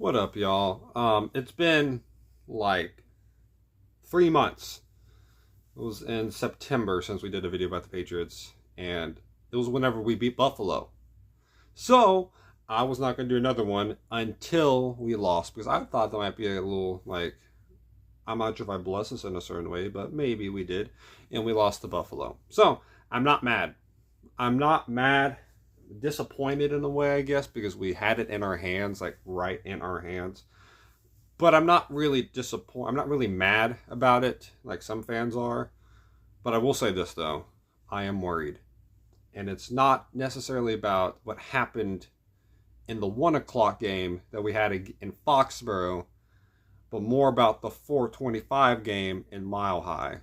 What up, y'all? It's been like 3 months. It was in September since we did a video about the Patriots, and it was whenever we beat Buffalo. So I was not going to do another one until we lost because I thought that might be a little like I'm not sure if I blessed us in a certain way, but maybe we did, and we lost to Buffalo. So I'm not mad. I'm not mad. Disappointed in a way, I guess, because we had it in our hands, like right in our hands. But I'm not really disappointed. I'm not really mad about it like some fans are. But I will say this, though. I am worried. And it's not necessarily about what happened in the 1 o'clock game that we had in Foxborough, but more about the 425 game in Mile High.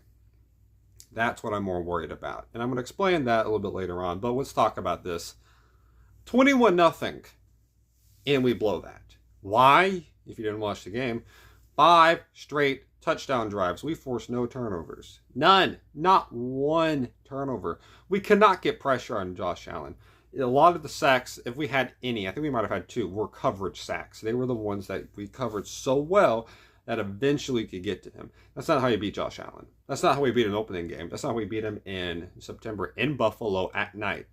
That's what I'm more worried about. And I'm going to explain that a little bit later on. But let's talk about this. 21-0. And we blow that. Why? If you didn't watch the game, 5 straight touchdown drives. We forced no turnovers. None. Not one turnover. We could not get pressure on Josh Allen. A lot of the sacks, if we had any, I think we might have had 2, were coverage sacks. They were the ones that we covered so well that eventually could get to him. That's not how you beat Josh Allen. That's not how we beat an opening game. That's not how we beat him in September in Buffalo at night.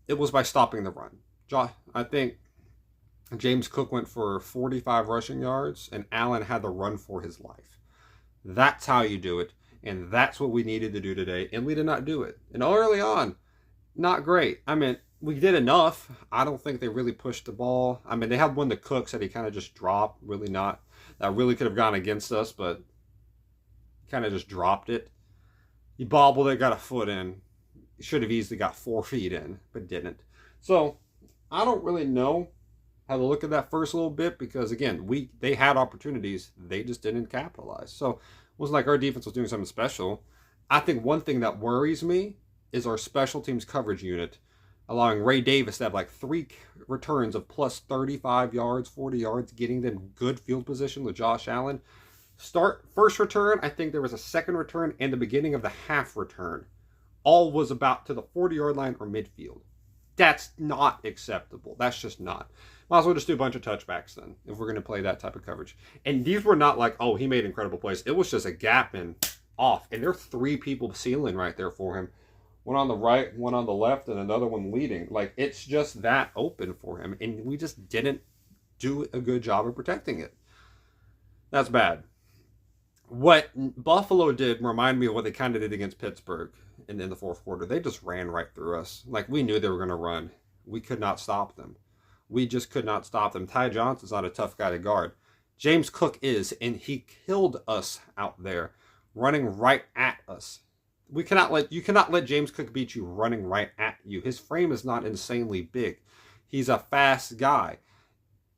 It was by stopping the run. I think James Cook went for 45 rushing yards, and Allen had to run for his life. That's how you do it, and that's what we needed to do today, and we did not do it. And early on, not great. I mean, we did enough. I don't think they really pushed the ball. I mean, they had one to Cooks that he kind of just dropped. Really not. That really could have gone against us, but kind of just dropped it. He bobbled it, got a foot in. He should have easily got 4 feet in, but didn't. So I don't really know how to look at that first little bit because, again, they had opportunities. They just didn't capitalize. So it wasn't like our defense was doing something special. I think one thing that worries me is our special teams coverage unit, allowing Ray Davis to have like 3 returns of plus 35 yards, 40 yards, getting them good field position with Josh Allen. First return, I think there was a second return and the beginning of the half return. All was about to the 40-yard line or midfield. That's not acceptable. That's just not. Might as well just do a bunch of touchbacks then, if we're going to play that type of coverage. And these were not like, oh, he made incredible plays. It was just a gap and off. And there are 3 people sealing right there for him. One on the right, one on the left, and another one leading. Like, it's just that open for him. And we just didn't do a good job of protecting it. That's bad. What Buffalo did remind me of what they kind of did against Pittsburgh in the fourth quarter. They just ran right through us. Like, we knew they were going to run. We could not stop them. We just could not stop them. Ty Johnson's not a tough guy to guard. James Cook is, and he killed us out there, running right at us. You cannot let James Cook beat you running right at you. His frame is not insanely big. He's a fast guy.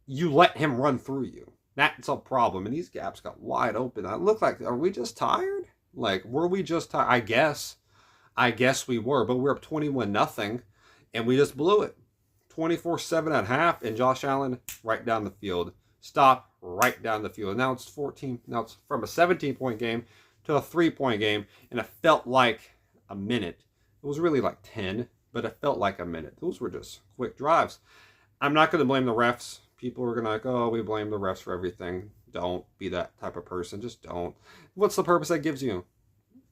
You let him run through you. That's a problem. And these gaps got wide open. I look like, are we just tired? Like, were we just tired? I guess we were, but we're up 21-0, and we just blew it. 24-7 at half, and Josh Allen right down the field. Stop right down the field. And now it's 14. Now it's from a 17-point game to a 3-point game, and it felt like a minute. It was really like 10, but it felt like a minute. Those were just quick drives. I'm not going to blame the refs. People are going to like, oh, we blame the refs for everything. Don't be that type of person. Just don't. What's the purpose that gives you?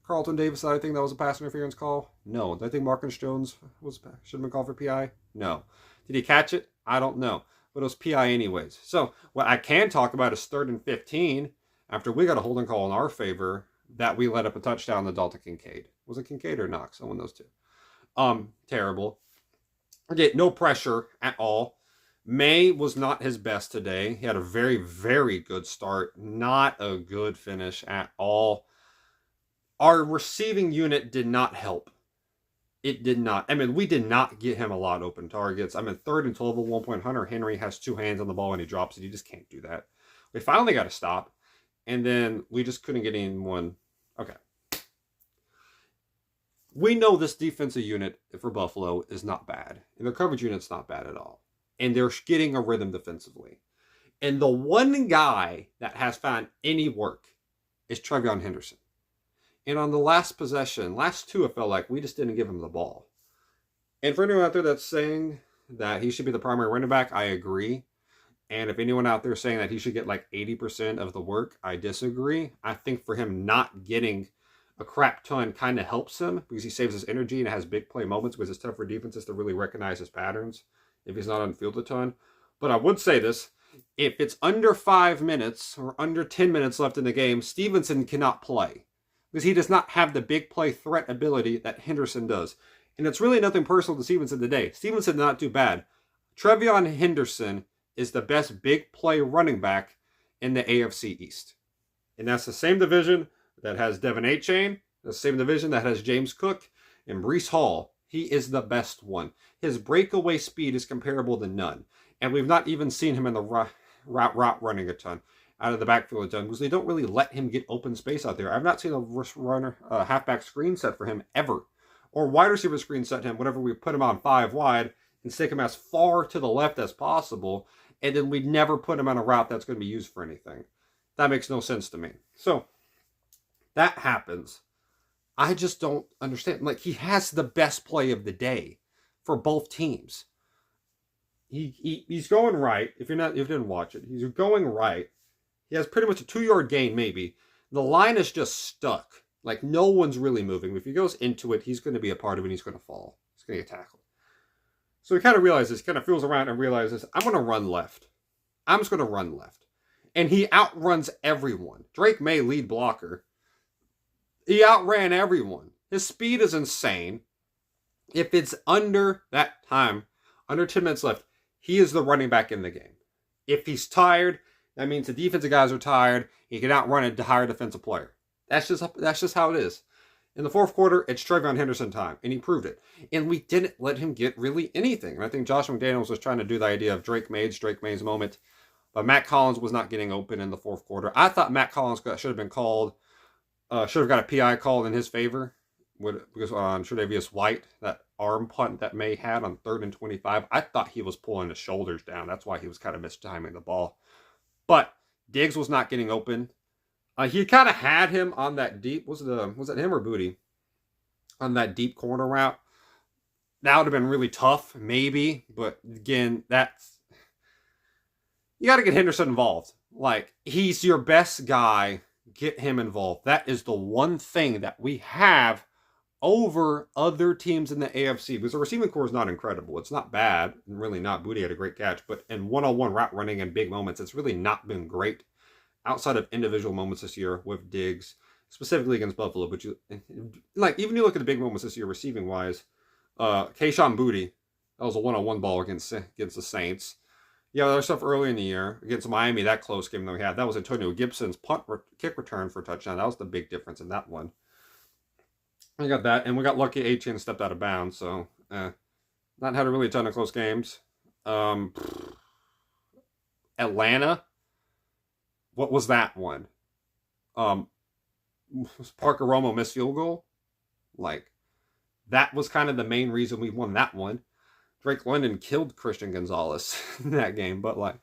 Carlton Davis, I think that was a pass interference call? No. Did I think Marcus Jones should have been called for PI? No. Did he catch it? I don't know. But it was PI anyways. So what I can talk about is 3rd and 15 after we got a holding call in our favor that we let up a touchdown to Dalton Kincaid. Was it Kincaid or Knox? One of those two. Terrible. Okay, no pressure at all. May was not his best today. He had a very, very good start. Not a good finish at all. Our receiving unit did not help. It did not. I mean, we did not get him a lot of open targets. I mean, 3rd and 12 at one point. Hunter Henry has 2 hands on the ball and he drops it. You just can't do that. We finally got to stop. And then we just couldn't get anyone. Okay. We know this defensive unit for Buffalo is not bad. And their coverage unit's not bad at all. And they're getting a rhythm defensively. And the one guy that has found any work is Trevion Henderson. And on the last possession, last 2, it felt like we just didn't give him the ball. And for anyone out there that's saying that he should be the primary running back, I agree. And if anyone out there saying that he should get like 80% of the work, I disagree. I think for him not getting a crap ton kind of helps him because he saves his energy and has big play moments because it's tough for defenses to really recognize his patterns if he's not on the field a ton. But I would say this. If it's under 5 minutes or under 10 minutes left in the game, Stevenson cannot play because he does not have the big play threat ability that Henderson does. And it's really nothing personal to Stevenson today. Stevenson did not do bad. Trevion Henderson is the best big play running back in the AFC East. And that's the same division that has Devin Achane, the same division that has James Cook and Breece Hall. He is the best one. His breakaway speed is comparable to none. And we've not even seen him in the route running a ton, out of the backfield a ton, because they don't really let him get open space out there. I've not seen a halfback screen set for him ever, or wide receiver screen set him whenever we put him on 5 wide and stick him as far to the left as possible, and then we never put him on a route that's going to be used for anything. That makes no sense to me. So that happens. I just don't understand. Like, he has the best play of the day for both teams. He's going right. If you didn't watch it, he's going right. He has pretty much a 2-yard gain, maybe. The line is just stuck. Like, no one's really moving. If he goes into it, he's going to be a part of it and he's going to fall. He's going to get tackled. So he kind of realizes, kind of feels around and realizes, I'm going to run left. I'm just going to run left. And he outruns everyone. Drake May, lead blocker. He outran everyone. His speed is insane. If it's under that time, under 10 minutes left, he is the running back in the game. If he's tired, that means the defensive guys are tired. He can outrun a higher defensive player. That's just how it is. In the fourth quarter, it's Trevion Henderson time, and he proved it. And we didn't let him get really anything. And I think Josh McDaniels was trying to do the idea of Drake May's moment. But Matt Collins was not getting open in the fourth quarter. I thought Matt Collins should have been called, should have got a PI called in his favor. Because on Tre'Davious White, that arm punt that May had on 3rd and 25, I thought he was pulling his shoulders down. That's why he was kind of mistiming the ball. But Diggs was not getting open. He kind of had him on that deep. Was it him or Booty? On that deep corner route. That would have been really tough, maybe. But again, you got to get Henderson involved. Like, he's your best guy. Get him involved. That is the one thing that we have over other teams in the AFC, because the receiving core is not incredible. It's not bad, and really not. Booty had a great catch, but in one-on-one route running and big moments, it's really not been great outside of individual moments this year with Diggs, specifically against Buffalo. But even you look at the big moments this year, receiving wise, Kayshon Boutte, that was a one-on-one ball against the Saints. Yeah, there's stuff early in the year against Miami, that close game that we had. That was Antonio Gibson's kick return for a touchdown. That was the big difference in that one. We got that, and we got lucky Achane stepped out of bounds, so not had really a ton of close games. Atlanta, what was that one? Was Parker Romo missed field goal? Like, that was kind of the main reason we won that one. Drake London killed Christian Gonzalez in that game, but like,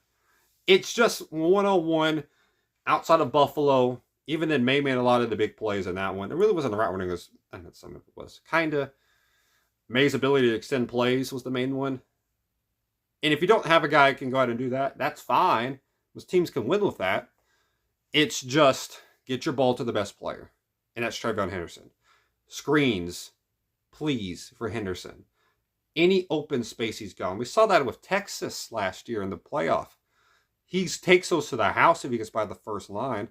it's just 101 outside of Buffalo. Even then, May made a lot of the big plays in that one. It really wasn't the route running, some of it was. Kind of. May's ability to extend plays was the main one. And if you don't have a guy who can go out and do that, that's fine. Because teams can win with that. It's just, get your ball to the best player. And that's Trevion Henderson. Screens, please, for Henderson. Any open space he's gone. We saw that with Texas last year in the playoff. He takes those to the house if he gets by the first line.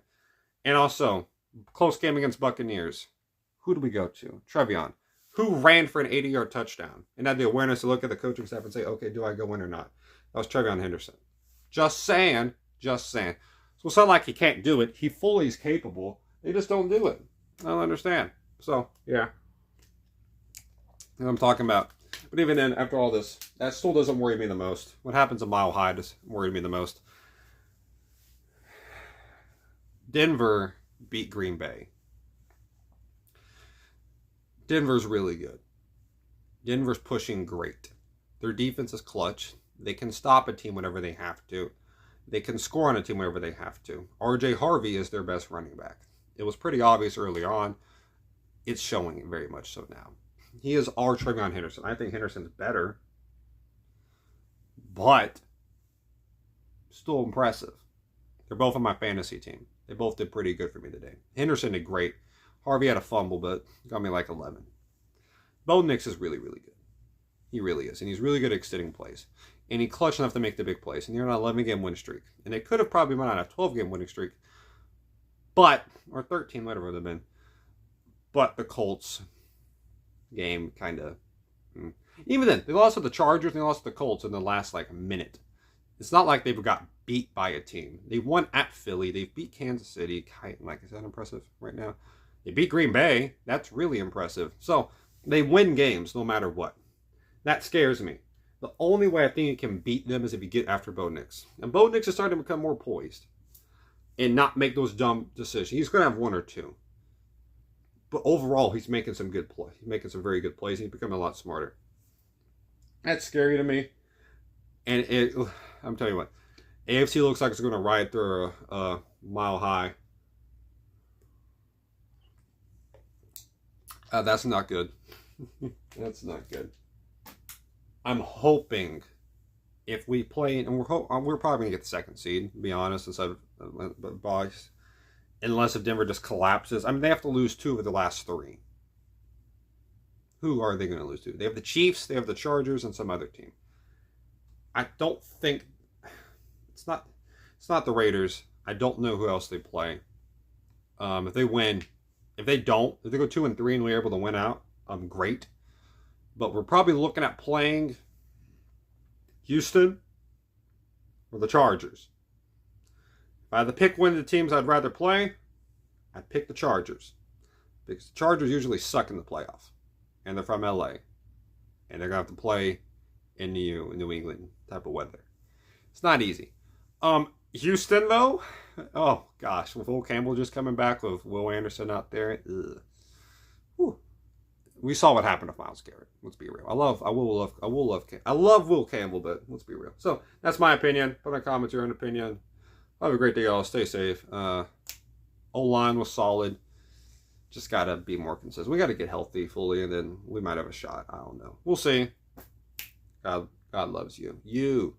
And also, close game against Buccaneers. Who do we go to? Trevion. Who ran for an 80-yard touchdown and had the awareness to look at the coaching staff and say, okay, do I go in or not? That was Trevion Henderson. Just saying. Just saying. So it's not like he can't do it. He fully is capable. They just don't do it. I don't understand. So, yeah. That's what I'm talking about. But even then, after all this, that still doesn't worry me the most. What happens at Mile High does worry me the most. Denver beat Green Bay. Denver's really good. Denver's pushing great. Their defense is clutch. They can stop a team whenever they have to. They can score on a team whenever they have to. RJ Harvey is their best running back. It was pretty obvious early on. It's showing very much so now. He is our Trevion Henderson. I think Henderson's better. But still impressive. They're both on my fantasy team. They both did pretty good for me today. Henderson did great. Harvey had a fumble, but got me like 11. Bo Nix is really, really good. He really is. And he's really good at extending plays. And he clutched enough to make the big plays. And you're on an 11-game winning streak. And they could have probably been on a 12-game winning streak. But, or 13, whatever it would have been. But the Colts game kind of... Even then, they lost to the Chargers and they lost to the Colts in the last, like, minute. It's not like they've got beat by a team. They won at Philly. They beat Kansas City. Like, is that impressive right now? They beat Green Bay. That's really impressive. So, they win games no matter what. That scares me. The only way I think you can beat them is if you get after Bo Nix. And Bo Nix is starting to become more poised. And not make those dumb decisions. He's going to have one or two. But overall, he's making some good plays. He's making some very good plays. He's becoming a lot smarter. That's scary to me. And I'm telling you what. AFC looks like it's going to ride through a mile high. That's not good. That's not good. I'm hoping if we play, and we're probably going to get the second seed, to be honest, instead of boys, unless if Denver just collapses. I mean, they have to lose 2 of the last 3. Who are they going to lose to? They have the Chiefs, they have the Chargers, and some other team. I don't think it's not the Raiders. I don't know who else they play. If they win, if they go 2-3 and we're able to win out, great. But we're probably looking at playing Houston or the Chargers. If I had to pick one of the teams I'd rather play, I'd pick the Chargers. Because the Chargers usually suck in the playoff. And they're from LA. And they're going to have to play in New England type of weather. It's not easy. Houston, though, oh, gosh. With Will Campbell just coming back with Will Anderson out there. We saw what happened to Myles Garrett. Let's be real. I love Will Campbell, but let's be real. So that's my opinion. Put in the comments your own opinion. Have a great day, y'all. Stay safe. O-line was solid. Just gotta be more consistent. We gotta get healthy fully, and then we might have a shot. I don't know. We'll see. God loves you. You.